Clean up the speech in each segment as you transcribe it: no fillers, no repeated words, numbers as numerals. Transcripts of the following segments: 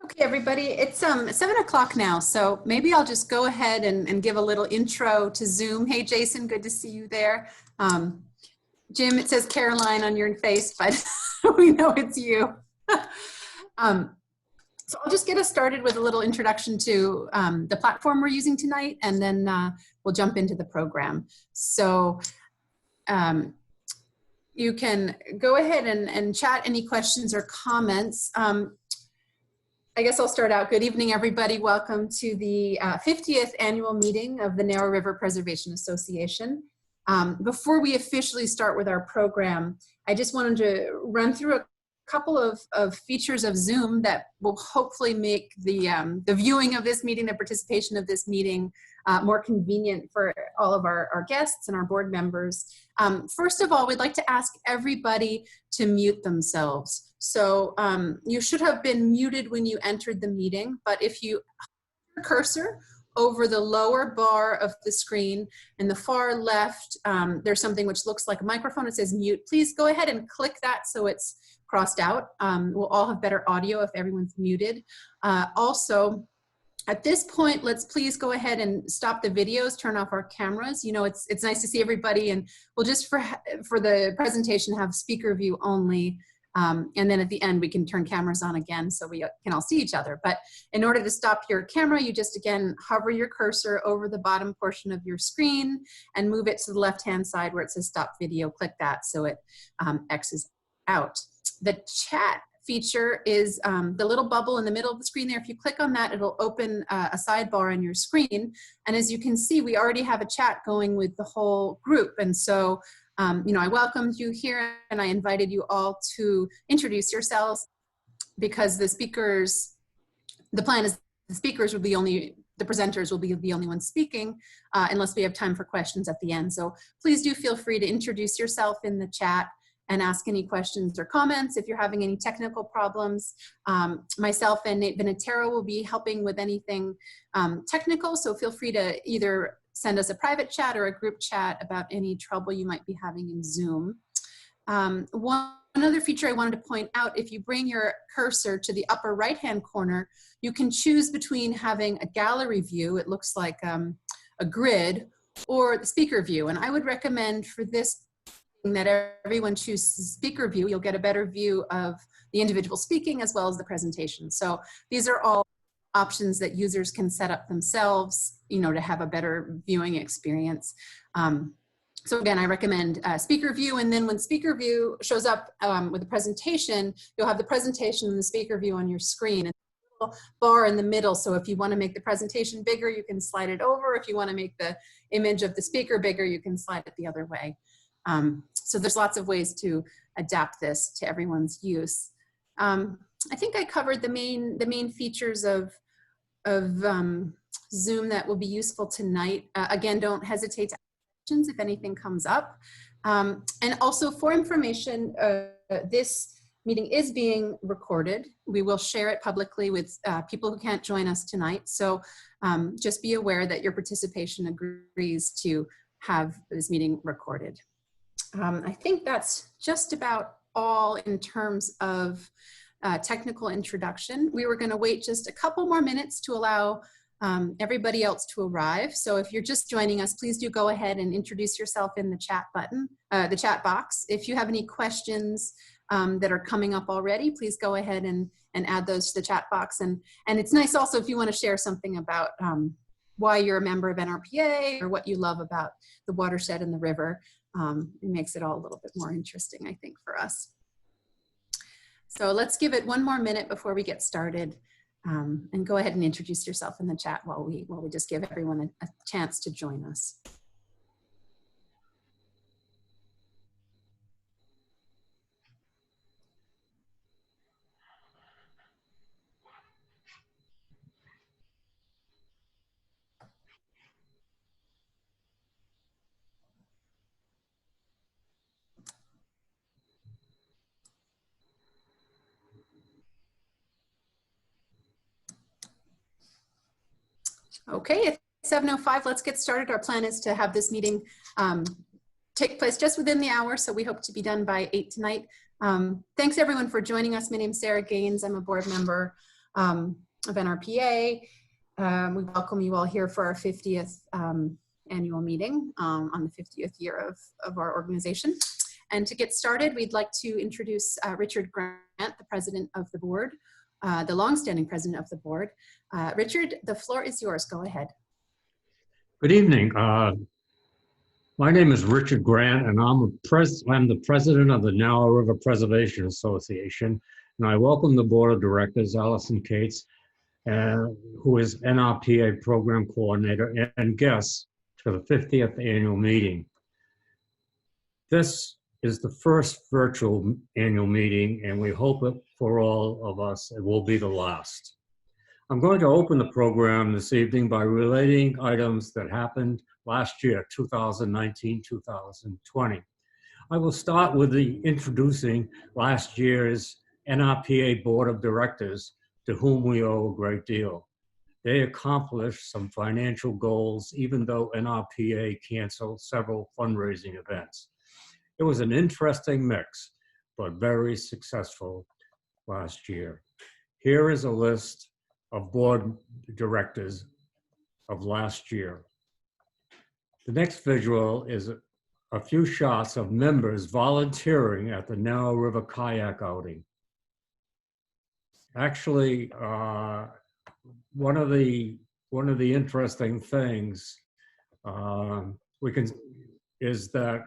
Okay, everybody, it's 7 o'clock now, so maybe I'll just go ahead and give a little intro to Zoom. Hey, Jason, good to see you there. Jim, it says Caroline on your face, but we know it's you. So I'll just get us started with a little introduction to the platform we're using tonight, and then we'll jump into the program. So you can go ahead and chat any questions or comments. I guess I'll start out. Good evening, everybody. Welcome to the 50th annual meeting of the Narrow River Preservation Association. Before we officially start with our program, I just wanted to run through a couple of features of Zoom that will hopefully make the viewing of this meeting, the participation of this meeting more convenient for all of our guests and our board members. First of all, we'd like to ask everybody to mute themselves. So you should have been muted when you entered the meeting, but if you hold your cursor over the lower bar of the screen in the far left, there's something which looks like a microphone. It says mute. Please go ahead and click that so it's crossed out. We'll all have better audio if everyone's muted. Also, at this point, let's please go ahead and stop the videos, turn off our cameras. You know, it's nice to see everybody, and we'll just for the presentation have speaker view only. And then at the end, we can turn cameras on again so we can all see each other. But in order to stop your camera, you just, again, hover your cursor over the bottom portion of your screen and move it to the left-hand side where it says stop video. Click that so it X's out. The chat feature is the little bubble in the middle of the screen there. If you click on that, it'll open a sidebar on your screen. And as you can see, we already have a chat going with the whole group. And so you know, I welcomed you here and I invited you all to introduce yourselves because the plan is the speakers will be the presenters will be the only ones speaking unless we have time for questions at the end. So please do feel free to introduce yourself in the chat and ask any questions or comments if you're having any technical problems. Myself and Nate Vinatero will be helping with anything technical, so feel free to either send us a private chat or a group chat about any trouble you might be having in Zoom. One other feature I wanted to point out, if you bring your cursor to the upper right-hand corner, you can choose between having a gallery view, it looks like a grid, or the speaker view. And I would recommend for this that everyone chooses speaker view. You'll get a better view of the individual speaking as well as the presentation. So these are all options that users can set up themselves, you know, to have a better viewing experience. So again, I recommend speaker view, and then when speaker view shows up with the presentation, you'll have the presentation and the speaker view on your screen. And a little bar in the middle, so if you want to make the presentation bigger, you can slide it over. If you want to make the image of the speaker bigger, you can slide it the other way. So there's lots of ways to adapt this to everyone's use. I think I covered the main features of Zoom that will be useful tonight. Again, don't hesitate to ask questions if anything comes up. And also for information, this meeting is being recorded. We will share it publicly with people who can't join us tonight. So just be aware that your participation agrees to have this meeting recorded. I think that's just about all in terms of technical introduction. We were going to wait just a couple more minutes to allow everybody else to arrive. So if you're just joining us, please do go ahead and introduce yourself in the chat button, the chat box. If you have any questions that are coming up already, please go ahead and add those to the chat box. And it's nice also if you want to share something about why you're a member of NRPA or what you love about the watershed and the river. It makes it all a little bit more interesting, I think, for us. So let's give it one more minute before we get started, and go ahead and introduce yourself in the chat while we just give everyone a chance to join us. Okay, it's 7:05. Let's get started. Our plan is to have this meeting take place just within the hour, so we hope to be done by 8 tonight. Thanks everyone for joining us. My name is Sarah Gaines. I'm a board member of NRPA. We welcome you all here for our 50th annual meeting on the 50th year of our organization. And to get started, we'd like to introduce Richard Grant, the president of the board, the longstanding president of the board. Richard, the floor is yours. Go ahead. Good evening. My name is Richard Grant, and I'm the president of the Narrow River Preservation Association, and I welcome the board of directors, Allison Cates, who is NRPA Program Coordinator, and guests to the 50th annual meeting. This is the first virtual annual meeting, and we hope that for all of us, it will be the last. I'm going to open the program this evening by relating items that happened last year, 2019-2020. I will start with introducing last year's NRPA Board of Directors, to whom we owe a great deal. They accomplished some financial goals, even though NRPA canceled several fundraising events. It was an interesting mix, but very successful last year. Here is a list of board directors of last year. The next visual is a few shots of members volunteering at the Narrow River Kayak outing. Actually, one of the interesting things is that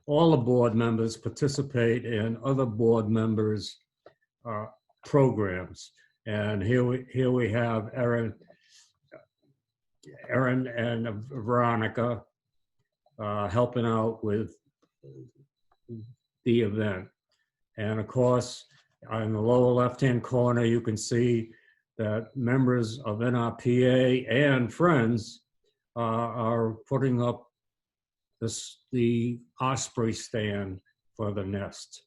all the board members participate in other board members' programs. And here we have Erin and Veronica helping out with the event. And of course, in the lower left-hand corner, you can see that members of NRPA and friends are putting up the Osprey stand for the nest.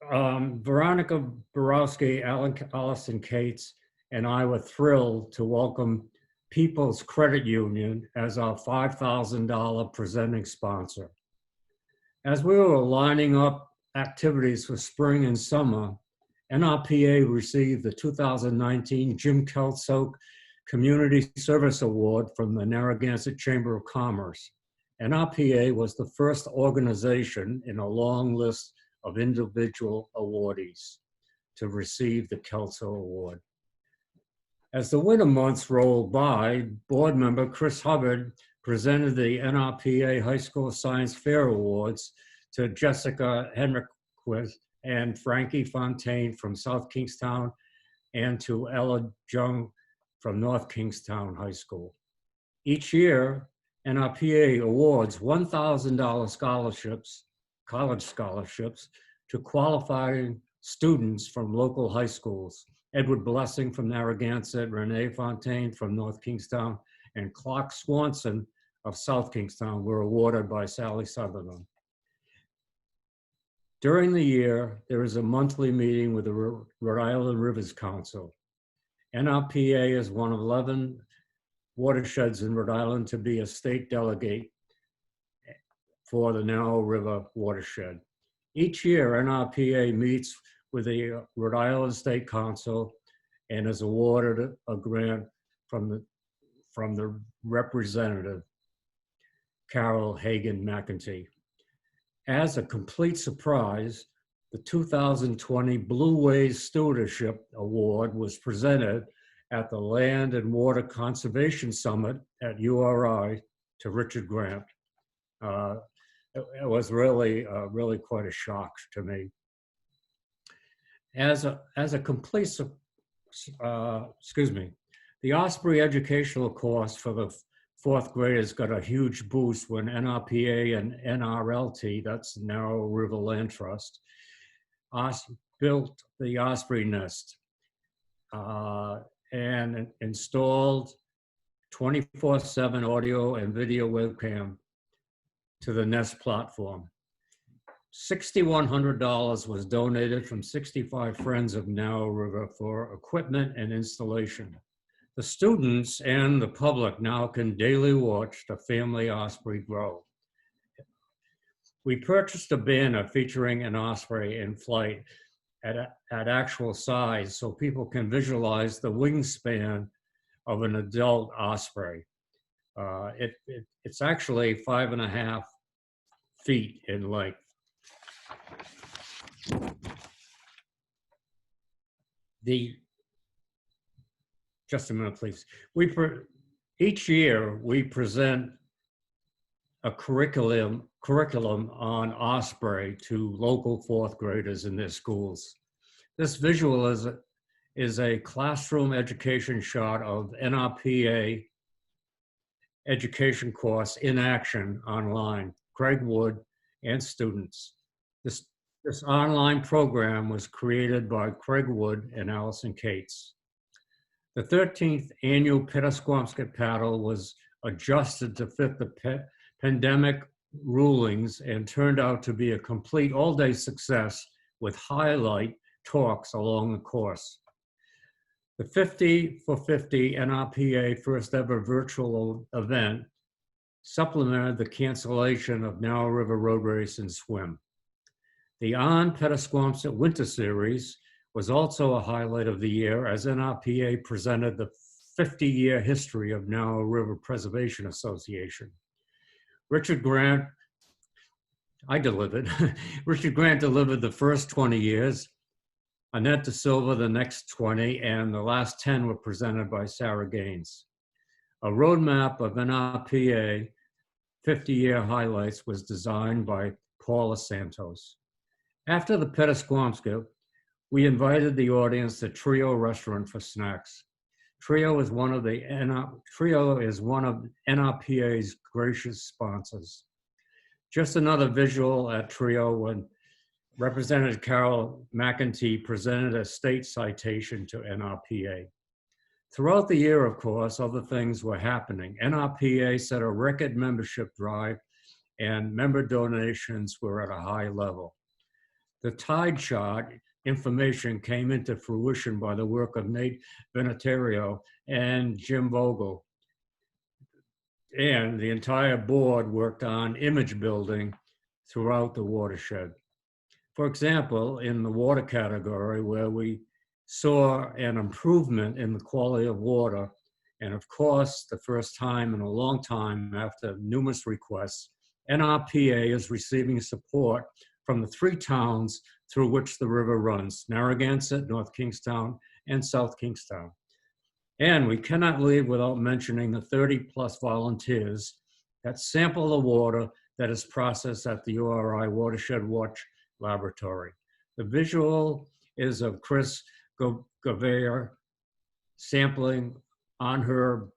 Veronica Borowski, Allison Cates, and I were thrilled to welcome People's Credit Union as our $5,000 presenting sponsor. As we were lining up activities for spring and summer, NRPA received the 2019 Jim Kelso Community Service Award from the Narragansett Chamber of Commerce. NRPA was the first organization in a long list of individual awardees to receive the Kelso Award. As the winter months rolled by, board member Chris Hubbard presented the NRPA High School Science Fair Awards to Jessica Henriquez and Frankie Fontaine from South Kingstown, and to Ella Jung from North Kingstown High School. Each year, NRPA awards $1,000 scholarships, college scholarships, to qualifying students from local high schools. Edward Blessing from Narragansett, Renee Fontaine from North Kingstown, and Clark Swanson of South Kingstown were awarded by Sally Sutherland. During the year, there is a monthly meeting with the Rhode Island Rivers Council. NRPA is one of 11 watersheds in Rhode Island to be a state delegate for the Narrow River watershed. Each year, NRPA meets with the Rhode Island State Council and is awarded a grant from the representative, Carol Hagan McEntee. As a complete surprise, the 2020 Blue Ways Stewardship Award was presented at the Land and Water Conservation Summit at URI to Richard Grant. It was really quite a shock to me. As a complete, the Osprey educational course for the fourth graders got a huge boost when NRPA and NRLT, that's Narrow River Land Trust, built the Osprey Nest and installed 24/7 audio and video webcam to the Nest platform. $6,100 was donated from 65 friends of Narrow River for equipment and installation. The students and the public now can daily watch the family osprey grow. We purchased a banner featuring an osprey in flight at actual size so people can visualize the wingspan of an adult osprey. It's actually 5.5 feet in length. Just a minute, please. Each year we present a curriculum on osprey to local fourth graders in their schools. This visual is a classroom education shot of NRPA education course in action online, Craig Wood and students. This online program was created by Craig Wood and Allison Cates. The 13th annual Pettaquamscutt paddle was adjusted to fit the pandemic rulings and turned out to be a complete all-day success with highlight talks along the course. The 50 for 50 NRPA first ever virtual event supplemented the cancellation of Narrow River Road Race and Swim. The On Pettaquamscutt Winter Series was also a highlight of the year as NRPA presented the 50-year history of Narrow River Preservation Association. Richard Grant delivered the first 20 years, Annette De Silva the next 20, and the last 10 were presented by Sarah Gaines. A roadmap of NRPA 50-year highlights was designed by Paula Santos. After the Pettaquamscutt, we invited the audience to Trio Restaurant for snacks. Trio is one of NRPA's gracious sponsors. Just another visual at Trio when Representative Carol McEntee presented a state citation to NRPA. Throughout the year, of course, other things were happening. NRPA set a record membership drive and member donations were at a high level. The tide chart information came into fruition by the work of Nate Venetario and Jim Vogel. And the entire board worked on image building throughout the watershed. For example, in the water category, where we saw an improvement in the quality of water, and of course, the first time in a long time after numerous requests, NRPA is receiving support from the 3 towns through which the river runs, Narragansett, North Kingstown, and South Kingstown. And we cannot leave without mentioning the 30+ volunteers that sample the water that is processed at the URI Watershed Watch Laboratory. The visual is of Chris Gavea sampling on her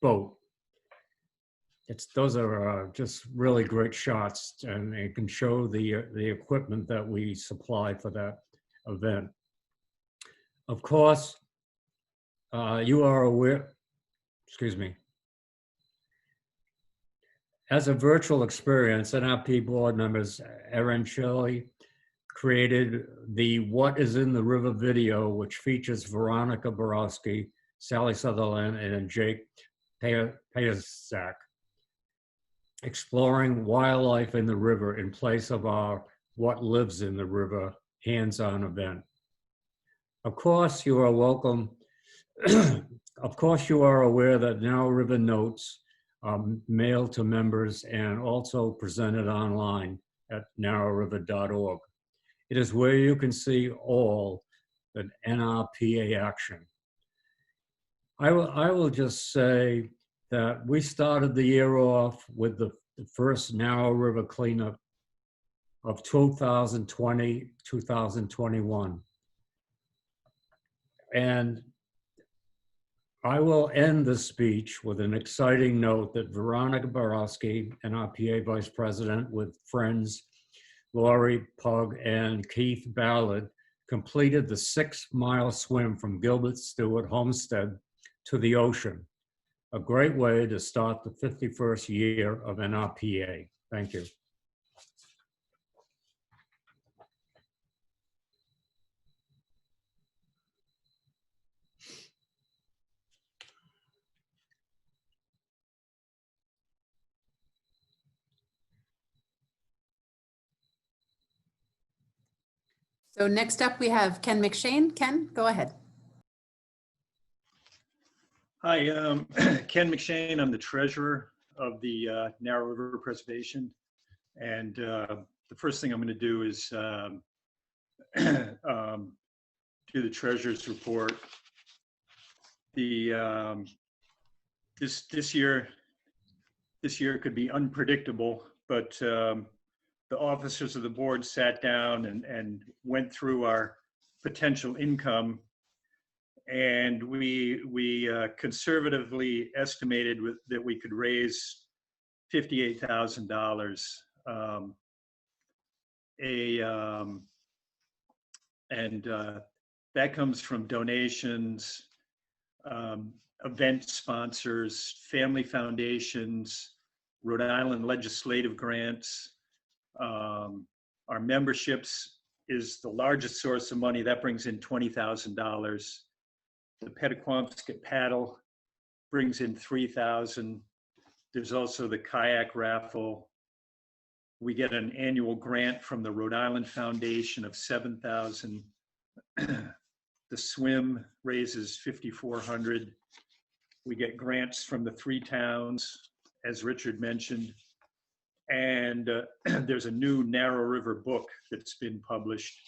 boat. Those are just really great shots, and it can show the equipment that we supply for that event. Of course, you are aware, as a virtual experience, NRP board members Erin Shelley created the What is in the River video, which features Veronica Borowski, Sally Sutherland, and Jake Pettaquamscutt, exploring wildlife in the river in place of our What Lives in the River hands-on event. Of course, you are welcome. Of course, you are aware that Narrow River Notes are mailed to members and also presented online at narrowriver.org. It is where you can see all the NRPA action. I will just say that we started the year off with the first Narrow River cleanup of 2020-2021. And I will end the speech with an exciting note that Veronica Borowski, NRPA Vice President, with friends Lori Pug and Keith Ballard, completed the 6-mile swim from Gilbert Stewart Homestead to the ocean. A great way to start the 51st year of NRPA. Thank you. So next up we have Ken McShane. Ken, go ahead. Hi, Ken McShane. I'm the treasurer of the Narrow River Preservation. And the first thing I'm going to do is do the treasurer's report. The this year could be unpredictable, but the officers of the board sat down and went through our potential income, and we conservatively estimated that we could raise $58,000. That comes from donations, event sponsors, family foundations, Rhode Island legislative grants. Our memberships is the largest source of money. That brings in $20,000. The Pettaquamscutt paddle brings in $3,000. There's also the Kayak Raffle. We get an annual grant from the Rhode Island Foundation of $7,000. The swim raises $5,400. We get grants from the 3 towns, as Richard mentioned. And there's a new Narrow River book that's been published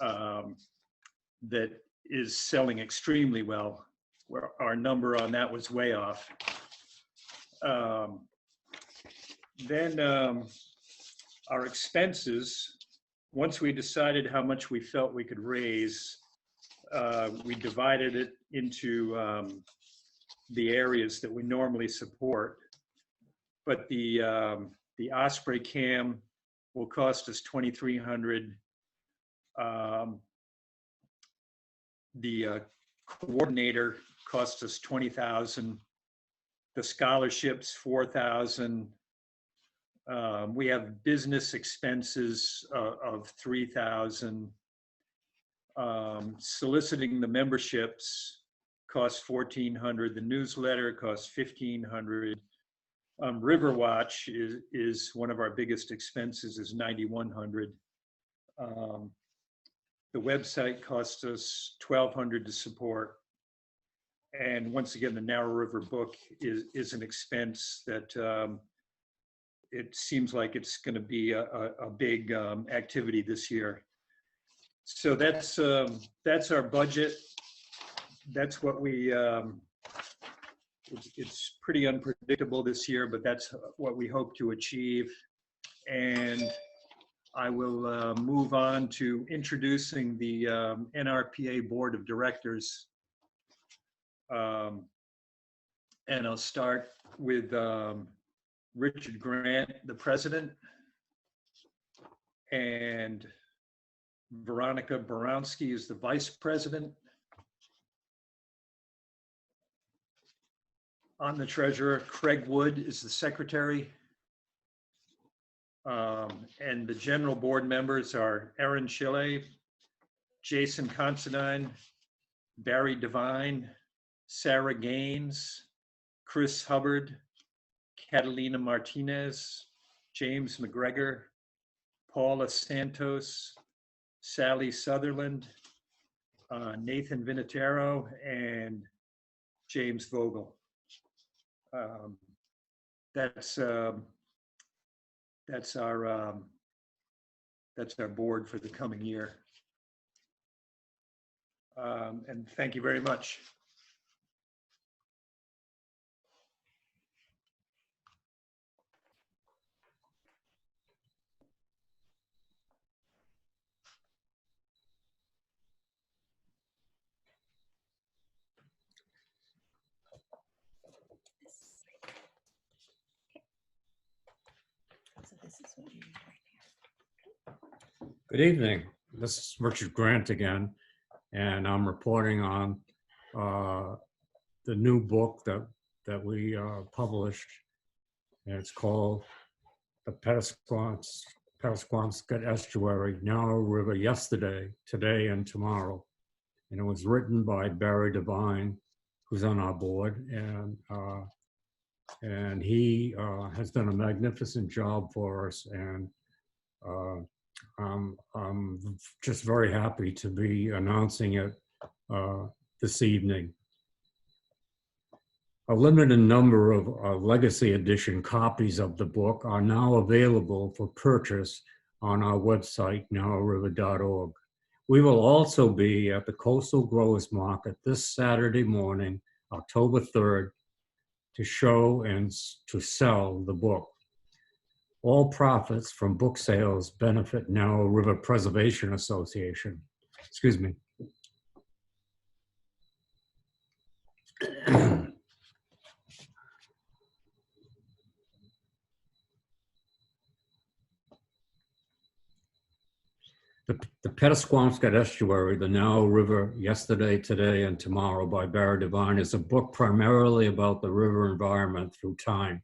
that is selling extremely well, where our number on that was way off. Then our expenses, once we decided how much we felt we could raise, we divided it into the areas that we normally support. But the Osprey Cam will cost us $2,300. The coordinator cost us $20,000. The scholarships, $4,000. We have business expenses of $3,000. Soliciting the memberships costs $1,400. The newsletter costs $1,500. Riverwatch is one of our biggest expenses, is $9,100. The website costs us $1,200 to support. And once again, the Narrow River book is an expense that it seems like it's going to be a big activity this year. So that's our budget. That's what we, it's pretty unpredictable this year, but that's what we hope to achieve. And I will move on to introducing the NRPA Board of Directors. And I'll start with Richard Grant, the president, and Veronica Borowski is the vice president. I'm the treasurer. Craig Wood is the secretary. And the general board members are Erin Chile, Jason Considine, Barry Devine, Sarah Gaines, Chris Hubbard, Catalina Martinez, James McGregor, Paula Santos, Sally Sutherland, Nathan Vinatero, and James Vogel. That's our board for the coming year. And thank you very much. Good evening. This is Richard Grant again, and I'm reporting on the new book that we published, and it's called The Pettaquamscutt Estuary, Narrow River Yesterday, Today, and Tomorrow. And it was written by Barry Devine, who's on our board, and he has done a magnificent job for us, and I'm just very happy to be announcing it this evening. A limited number of legacy edition copies of the book are now available for purchase on our website, narrowriver.org. We will also be at the Coastal Growers Market this Saturday morning, October 3rd, to show and to sell the book. All profits from book sales benefit Narrow River Preservation Association. Excuse me. The Pettaquamscutt Estuary, the Narrow River, Yesterday, Today, and Tomorrow by Barry Devine is a book primarily about the river environment through time.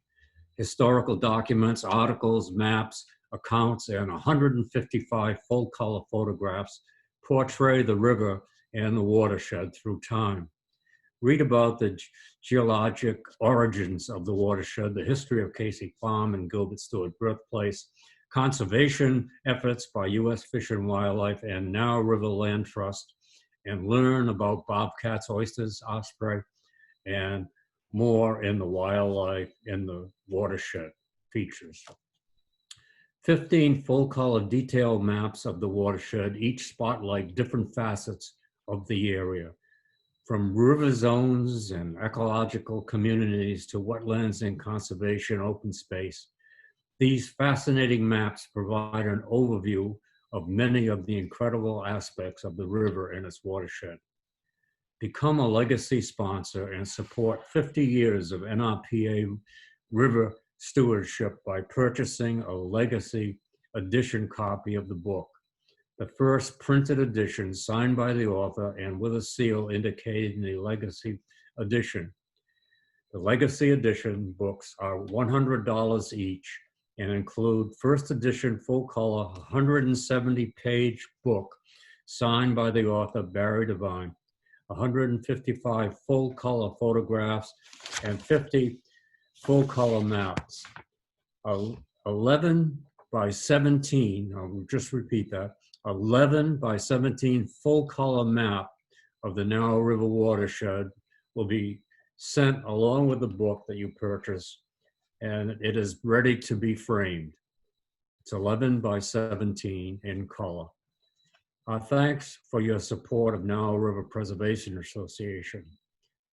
Historical documents, articles, maps, accounts, and 155 full-color photographs portray the river and the watershed through time. Read about the geologic origins of the watershed, the history of Casey Farm and Gilbert Stewart birthplace, conservation efforts by U.S. Fish and Wildlife and Narrow River Land Trust, and learn about bobcats, oysters, osprey, and more in the wildlife in the watershed features. 15 full-color detailed maps of the watershed, each spotlight different facets of the area, from river zones and ecological communities to wetlands and conservation open space. These fascinating maps provide an overview of many of the incredible aspects of the river and its watershed. Become a legacy sponsor and support 50 years of NRPA river stewardship by purchasing a legacy edition copy of the book. The first printed edition signed by the author and with a seal indicating the legacy edition. The legacy edition books are $100 each and include first edition full color 170-page book signed by the author Barry Devine, 155 full color photographs, and 50 full color maps. 11 by 17, I'll just repeat that, 11 by 17 full color map of the Narrow River watershed will be sent along with the book that you purchase, and it is ready to be framed. It's 11 by 17 in color. Thanks for your support of Narrow River Preservation Association.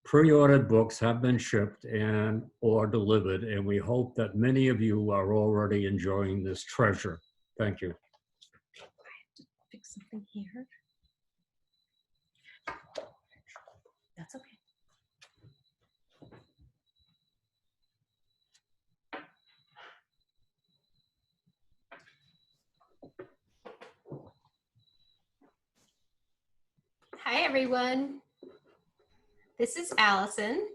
Pre-ordered books have been shipped and or delivered, and we hope that many of you are already enjoying this treasure. Thank you. I have to fix something here. That's okay. Hi, everyone. This is Allison.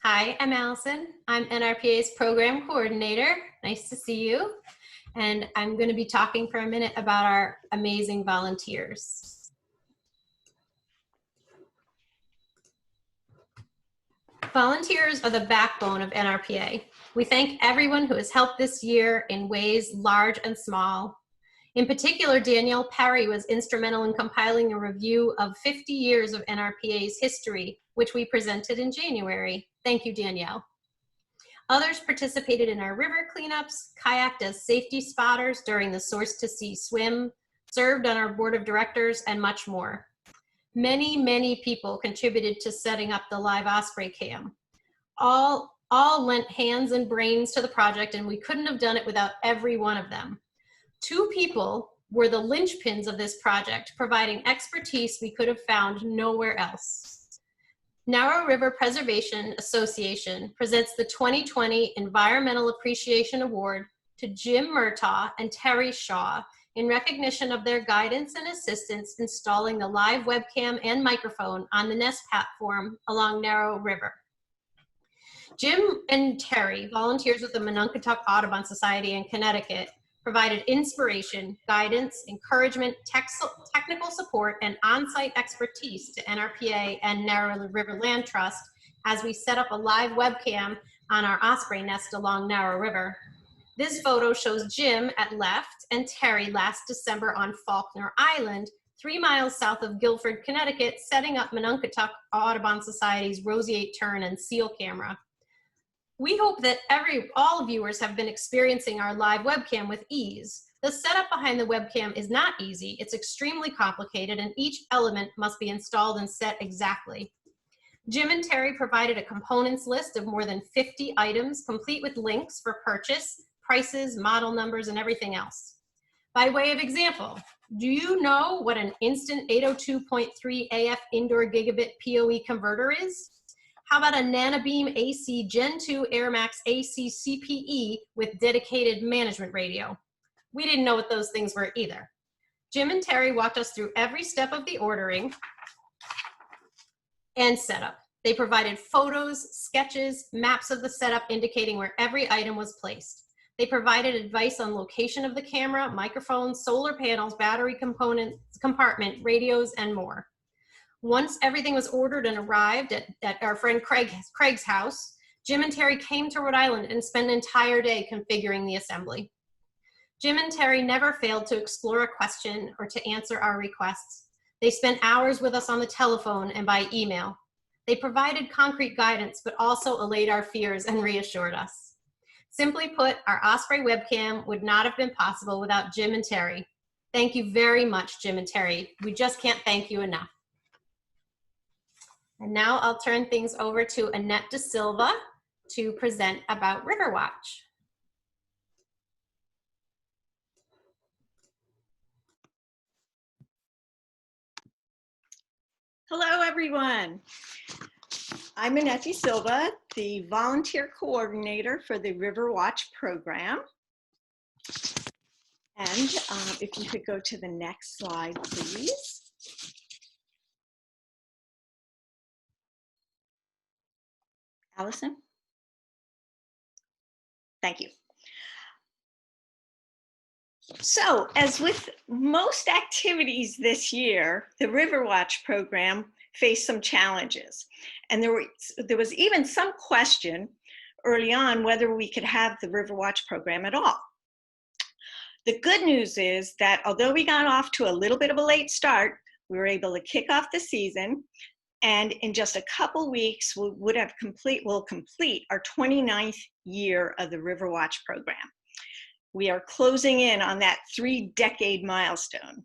Hi, I'm Allison. I'm NRPA's program coordinator. Nice to see you. And I'm going to be talking for a minute about our amazing volunteers. Volunteers are the backbone of NRPA. We thank everyone who has helped this year in ways large and small. In particular, Danielle Perry was instrumental in compiling a review of 50 years of NRPA's history, which we presented in January. Thank you, Danielle. Others participated in our river cleanups, kayaked as safety spotters during the Source to Sea swim, served on our board of directors, and much more. Many, many people contributed to setting up the live Osprey cam. All lent hands and brains to the project, and we couldn't have done it without every one of them. Two people were the linchpins of this project, providing expertise we could have found nowhere else. Narrow River Preservation Association presents the 2020 Environmental Appreciation Award to Jim Murtagh and Terry Shaw in recognition of their guidance and assistance installing the live webcam and microphone on the Nest platform along Narrow River. Jim and Terry, volunteers with the Mononkatuk Audubon Society in Connecticut, provided inspiration, guidance, encouragement, technical support, and on-site expertise to NRPA and Narrow River Land Trust as we set up a live webcam on our osprey nest along Narrow River. This photo shows Jim at left and Terry last December on Faulkner Island, 3 miles south of Guilford, Connecticut, setting up Monunketuck Audubon Society's Roseate Tern and Seal camera. We hope that all viewers have been experiencing our live webcam with ease. The setup behind the webcam is not easy. It's extremely complicated, and each element must be installed and set exactly. Jim and Terry provided a components list of more than 50 items, complete with links for purchase, prices, model numbers, and everything else. By way of example, do you know what an instant 802.3 AF indoor gigabit PoE converter is? How about a Nanobeam AC Gen 2 AirMax AC CPE with dedicated management radio? We didn't know what those things were either. Jim and Terry walked us through every step of the ordering and setup. They provided photos, sketches, maps of the setup indicating where every item was placed. They provided advice on location of the camera, microphones, solar panels, battery components, compartment, radios, and more. Once everything was ordered and arrived at our friend Craig's house, Jim and Terry came to Rhode Island and spent an entire day configuring the assembly. Jim and Terry never failed to explore a question or to answer our requests. They spent hours with us on the telephone and by email. They provided concrete guidance, but also allayed our fears and reassured us. Simply put, our Osprey webcam would not have been possible without Jim and Terry. Thank you very much, Jim and Terry. We just can't thank you enough. And now I'll turn things over to Annette De Silva to present about Riverwatch. Hello, everyone. I'm Annette De Silva, the volunteer coordinator for the Riverwatch program. And if you could go to the next slide, please. Allison? Thank you. So, as with most activities this year, the Riverwatch program faced some challenges. And there was even some question early on whether we could have the Riverwatch program at all. The good news is that although we got off to a little bit of a late start, we were able to kick off the season, and in just a couple weeks, we'll complete our 29th year of the Riverwatch program. We are closing in on that 3-decade milestone.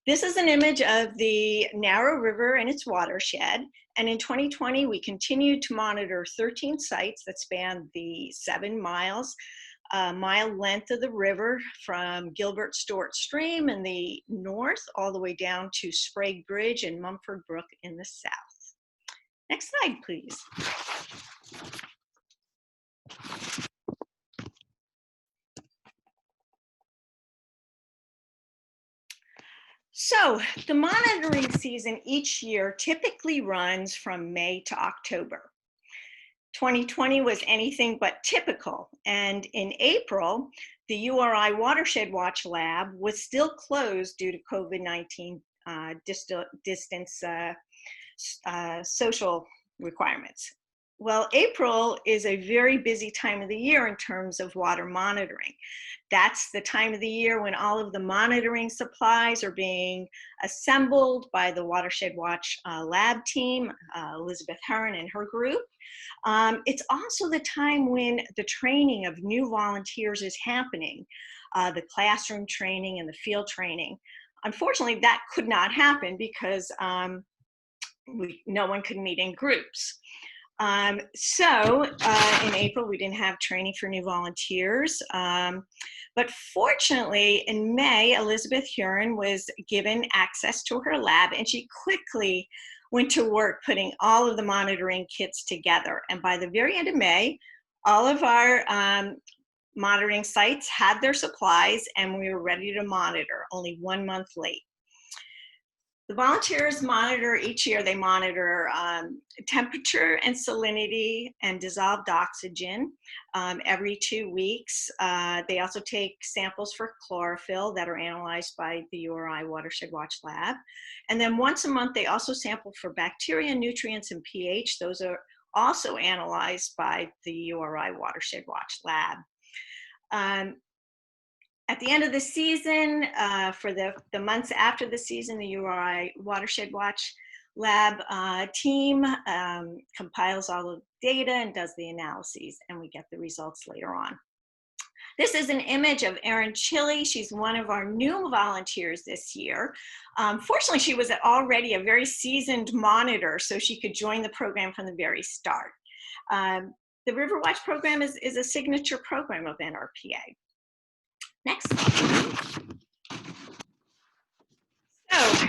This is an image of the Narrow River and its watershed. And in 2020, we continued to monitor 13 sites that span the 7 mile length of the river from Gilbert Stewart Stream in the north all the way down to Sprague Bridge and Mumford Brook in the south. Next slide, please. So the monitoring season each year typically runs from May to October. 2020 was anything but typical, and in April, the URI Watershed Watch Lab was still closed due to COVID-19 distance social requirements. Well, April is a very busy time of the year in terms of water monitoring. That's the time of the year when all of the monitoring supplies are being assembled by the Watershed Watch lab team, Elizabeth Heron and her group. It's also the time when the training of new volunteers is happening, the classroom training and the field training. Unfortunately, that could not happen because no one could meet in groups. So in April, we didn't have training for new volunteers. But fortunately, in May, Elizabeth Huron was given access to her lab, and she quickly went to work putting all of the monitoring kits together. And by the very end of May, all of our monitoring sites had their supplies, and we were ready to monitor, only 1 month late. The volunteers monitor each year. They monitor temperature and salinity and dissolved oxygen every 2 weeks. They also take samples for chlorophyll that are analyzed by the URI Watershed Watch Lab. And then once a month, they also sample for bacteria, nutrients, and pH. Those are also analyzed by the URI Watershed Watch Lab. At the end of the season, for the months after the season, the URI Watershed Watch Lab team compiles all the data and does the analyses, and we get the results later on. This is an image of Erin Chili. She's one of our new volunteers this year. Fortunately, she was already a very seasoned monitor, so she could join the program from the very start. The River Watch program is a signature program of NRPA. Next slide. So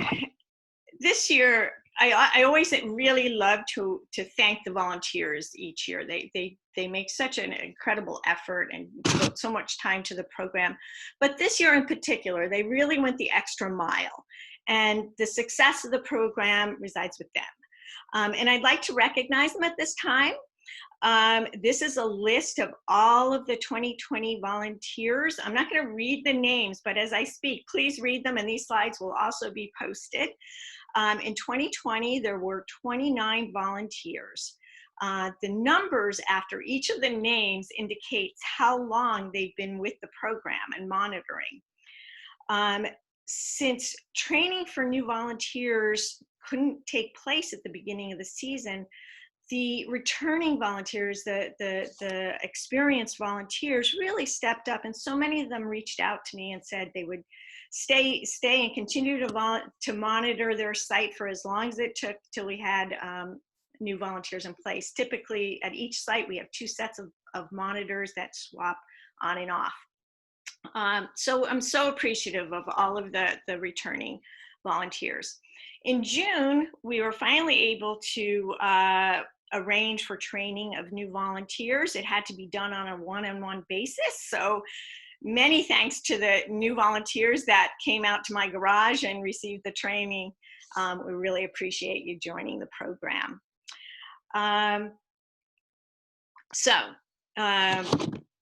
this year, I always really love to thank the volunteers each year. They make such an incredible effort and devote so much time to the program. But this year in particular, they really went the extra mile. And the success of the program resides with them. And I'd like to recognize them at this time. This is a list of all of the 2020 volunteers. I'm not going to read the names, but as I speak, please read them, and these slides will also be posted. In 2020, there were 29 volunteers. The numbers after each of the names indicates how long they've been with the program and monitoring. Since training for new volunteers couldn't take place at the beginning of the season, the returning volunteers, the experienced volunteers really stepped up, and so many of them reached out to me and said they would stay and continue to monitor their site for as long as it took till we had new volunteers in place. Typically at each site we have 2 sets of monitors that swap on and off. So I'm so appreciative of all of the returning volunteers. In June, we were finally able to arrange for training of new volunteers. It had to be done on a one-on-one basis. So many thanks to the new volunteers that came out to my garage and received the training. We really appreciate you joining the program.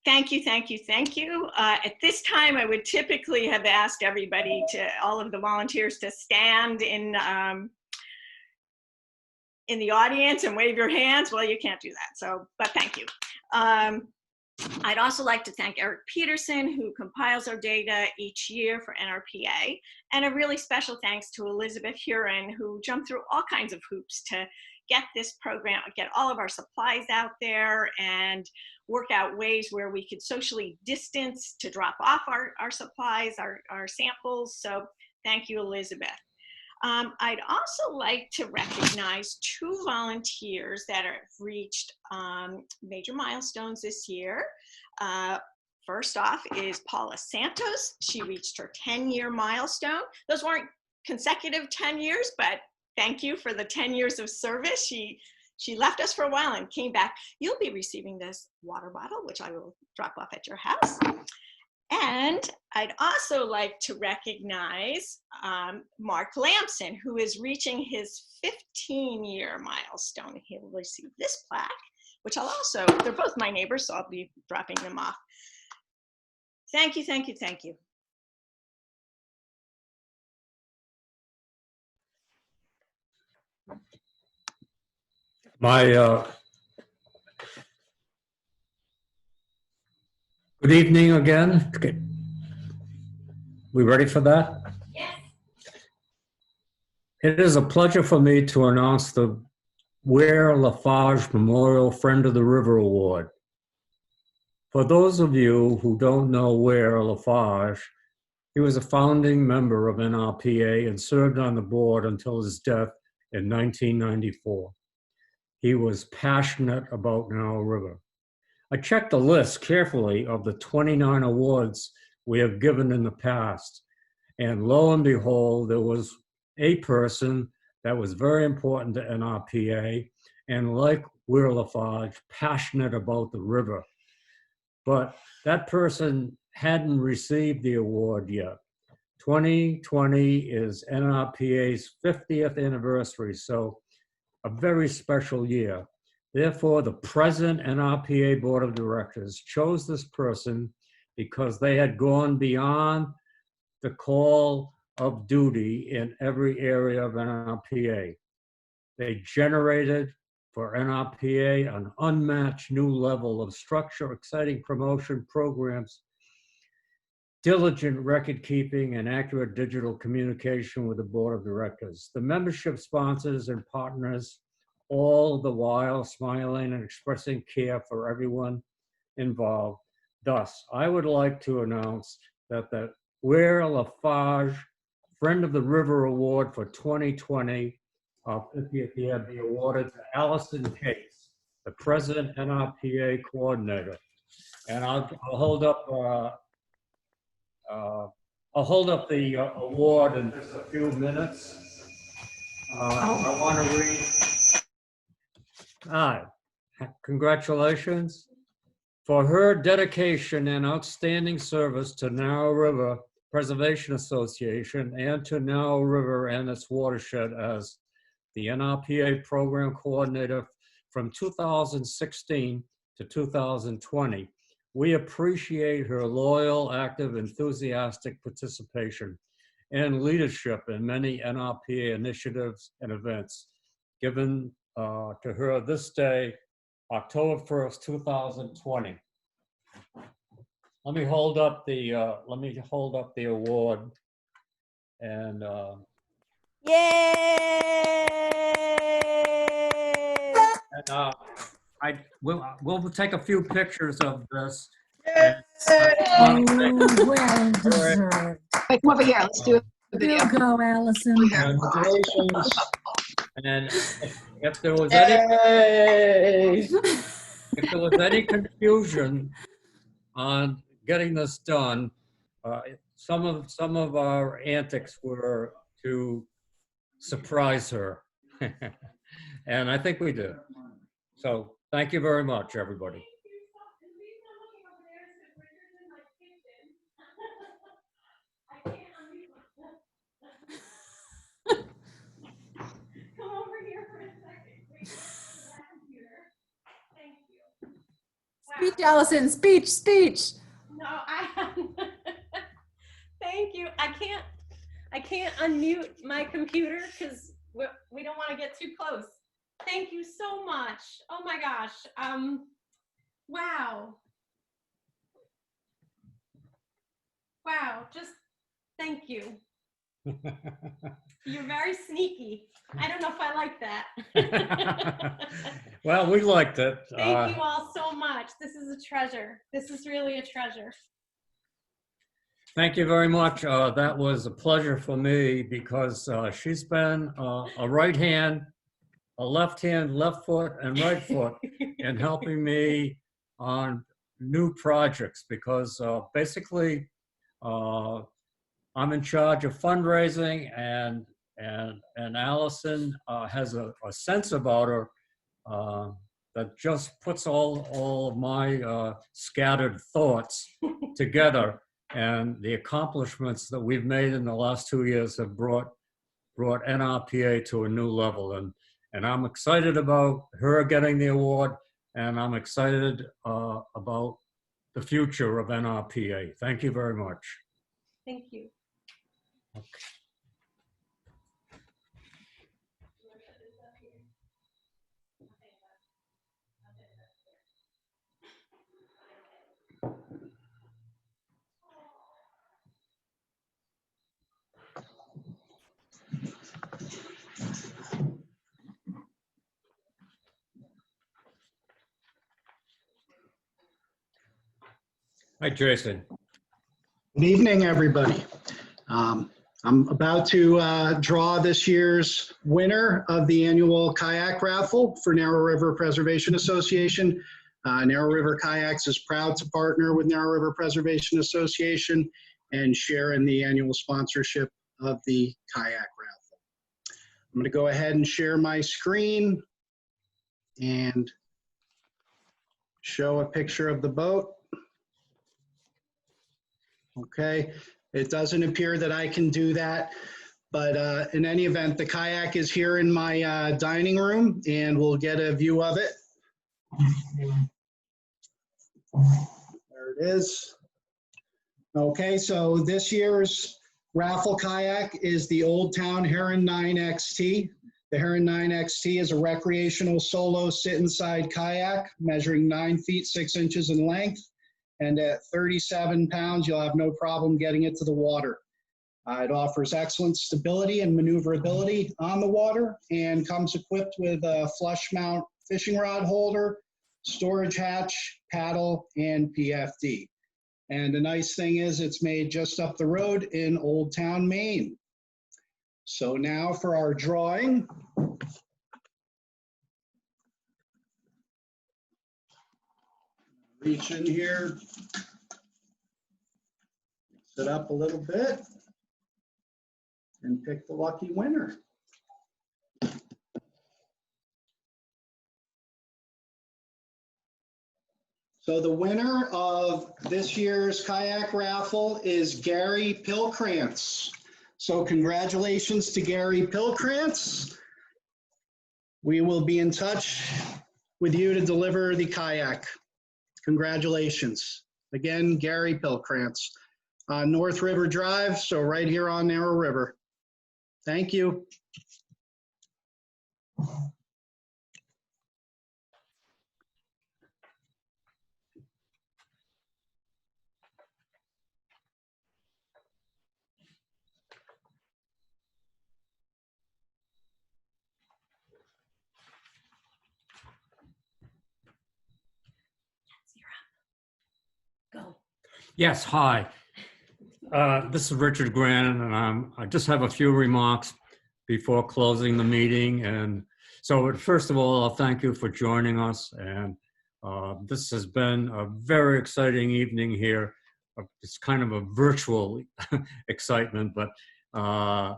Thank you, thank you, thank you. At this time, I would typically have asked everybody all of the volunteers to stand in the audience and wave your hands. Well, you can't do that, but thank you. I'd also like to thank Eric Peterson, who compiles our data each year for NRPA, and a really special thanks to Elizabeth Huron, who jumped through all kinds of hoops to get this program, get all of our supplies out there and work out ways where we could socially distance to drop off our supplies, our samples. So thank you, Elizabeth. I'd also like to recognize 2 volunteers that have reached major milestones this year. First off is Paula Santos. She reached her 10-year milestone. Those weren't consecutive 10 years, but thank you for the 10 years of service. She left us for a while and came back. You'll be receiving this water bottle, which I will drop off at your house. And I'd also like to recognize Mark Lamson, who is reaching his 15-year milestone. He'll receive this plaque, which I'll also, they're both my neighbors, so I'll be dropping them off. Thank you, thank you, thank you. Good evening again. Okay. We ready for that? Yes. It is a pleasure for me to announce the Ware Lafarge Memorial Friend of the River Award. For those of you who don't know Ware Lafarge, he was a founding member of NRPA and served on the board until his death in 1994. He was passionate about Narrow River. I checked the list carefully of the 29 awards we have given in the past, and lo and behold, there was a person that was very important to NRPA, and like Ware Lafarge, passionate about the river. But that person hadn't received the award yet. 2020 is NRPA's 50th anniversary, so a very special year. Therefore, the present NRPA Board of Directors chose this person because they had gone beyond the call of duty in every area of NRPA. They generated for NRPA an unmatched new level of structure, exciting promotion programs, diligent record keeping, and accurate digital communication with the board of directors. The membership sponsors and partners, all the while smiling and expressing care for everyone involved. Thus, I would like to announce that the Ware Lafarge Friend of the River Award for 2020, our 50th year, be awarded to Allison Cates, the President NRPA Coordinator. And I'll hold up the award in just a few minutes. I want to read. Congratulations for her dedication and outstanding service to Narrow River Preservation Association and to Narrow River and its watershed as the NRPA Program Coordinator from 2016 to 2020. We appreciate her loyal, active, enthusiastic participation and leadership in many NRPA initiatives and events given to her this day, October 1st, 2020. Let me hold up the award and Yay! And we'll take a few pictures of this. Well deserved. Wait, come over here. Let's do a video. You go, Allison. Congratulations. And if there was any confusion on getting this done, some of our antics were to surprise her. And I think we did. So thank you very much, everybody. Come over here for a second. Thank you. Speech, Allison, speech. No, thank you. I can't unmute my computer because we don't want to get too close. Thank you so much. Oh my gosh. Wow. Just thank you. You're very sneaky. I don't know if I like that. Well, we liked it. Thank you all so much. This is a treasure. This is really a treasure. Thank you very much. That was a pleasure for me because she's been a right hand, a left hand, left foot, and right foot in helping me on new projects because basically I'm in charge of fundraising and Allison has a sense about her that just puts all of my scattered thoughts together. And the accomplishments that we've made in the last 2 years have brought NRPA to a new level. And I'm excited about her getting the award, and I'm excited about the future of NRPA. Thank you very much. Thank you. Okay. Hi, Jason. Good evening, everybody. I'm about to draw this year's winner of the annual kayak raffle for Narrow River Preservation Association. Narrow River Kayaks is proud to partner with Narrow River Preservation Association and share in the annual sponsorship of the kayak raffle. I'm going to go ahead and share my screen and show a picture of the boat. Okay, it doesn't appear that I can do that, but in any event, the kayak is here in my dining room and we'll get a view of it. There it is. Okay, so this year's raffle kayak is the Old Town Heron 9 XT. The Heron 9 XT is a recreational solo sit-inside kayak measuring 9 feet 6 inches in length and at 37 pounds, you'll have no problem getting it to the water. It offers excellent stability and maneuverability on the water and comes equipped with a flush mount fishing rod holder, storage hatch, paddle, and PFD. And the nice thing is it's made just up the road in Old Town, Maine. So now for our drawing. Reach in here, mix it up a little bit, and pick the lucky winner. So the winner of this year's kayak raffle is Gary Pilkrantz. So congratulations to Gary Pilkrantz. We will be in touch with you to deliver the kayak. Congratulations. Again, Gary Pilkrantz on North River Drive, so right here on Narrow River. Thank you. Yes, hi. This is Richard Grant, and I just have a few remarks before closing the meeting. And so first of all, I'll thank you for joining us. And this has been a very exciting evening here. It's kind of a virtual excitement, but I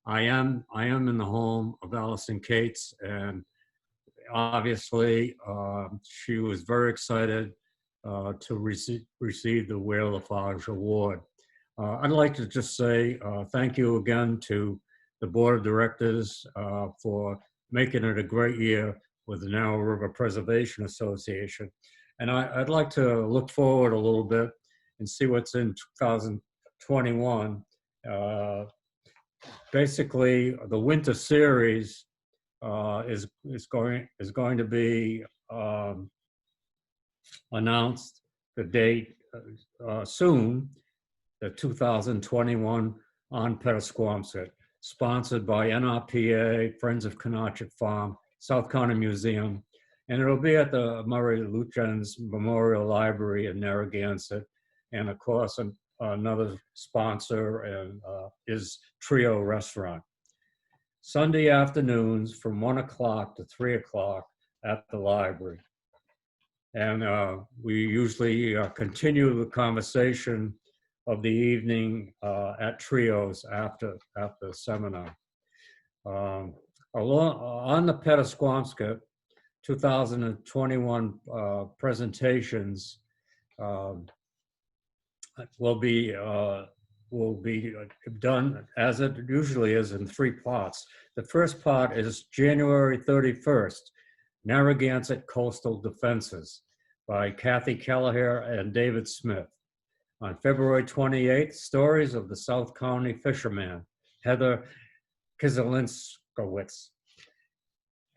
am in the home of Allison Cates, and obviously she was very excited to receive the Whale Lafarge Award. I'd like to just say thank you again to the Board of Directors for making it a great year with the Narrow River Preservation Association. And I'd like to look forward a little bit and see what's in 2021. Basically, the winter series is going to be announced the date soon, the 2021 on Pettaquamscutt, sponsored by NRPA, Friends of Canarchik Farm, South County Museum, and it'll be at the Murray Lutyens Memorial Library in Narragansett, and of course another sponsor and is Trio Restaurant. Sunday afternoons from 1 o'clock to 3 o'clock at the library. And we usually continue the conversation of the evening at Trios after the seminar. On the Pettaquamscutt 2021 presentations will be done as it usually is in 3 parts. The first part is January 31st, Narragansett Coastal Defenses by Kathy Kelleher and David Smith. On February 28th, Stories of the South County Fisherman, Heather Kiselinskowitz.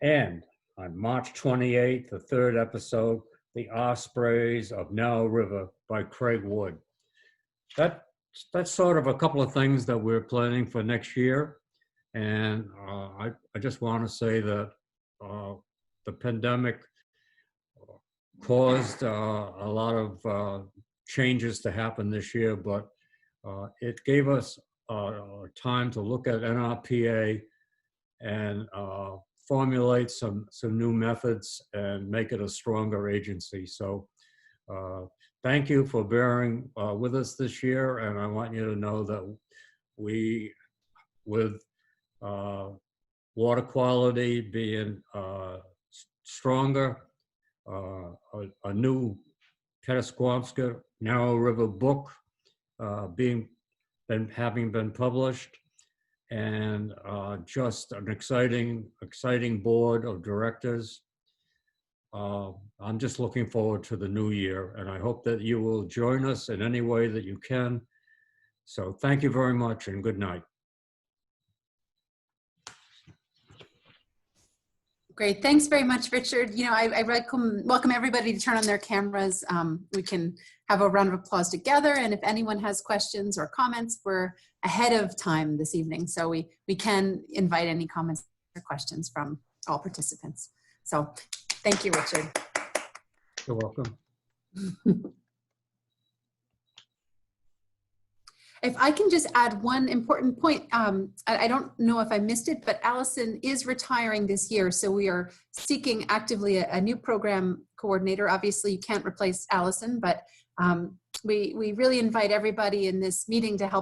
And on March 28th, the 3rd episode, The Ospreys of Narrow River by Craig Wood. That's sort of a couple of things that we're planning for next year. And I just want to say that the pandemic caused a lot of changes to happen this year, but it gave us time to look at NRPA and formulate some new methods and make it a stronger agency. So thank you for bearing with us this year, and I want you to know that we, with water quality being stronger, a new Pettaquamscutt Narrow River book having been published, and just an exciting board of directors. I'm just looking forward to the new year, and I hope that you will join us in any way that you can. So thank you very much, and good night. Great. Thanks very much, Richard. You know, I welcome everybody to turn on their cameras. We can have a round of applause together. And if anyone has questions or comments, we're ahead of time this evening. So we can invite any comments or questions from all participants. So thank you, Richard. You're welcome. If I can just add one important point, I don't know if I missed it, but Allison is retiring this year. So we are seeking actively a new program coordinator. Obviously, you can't replace Allison, but we really invite everybody in this meeting to help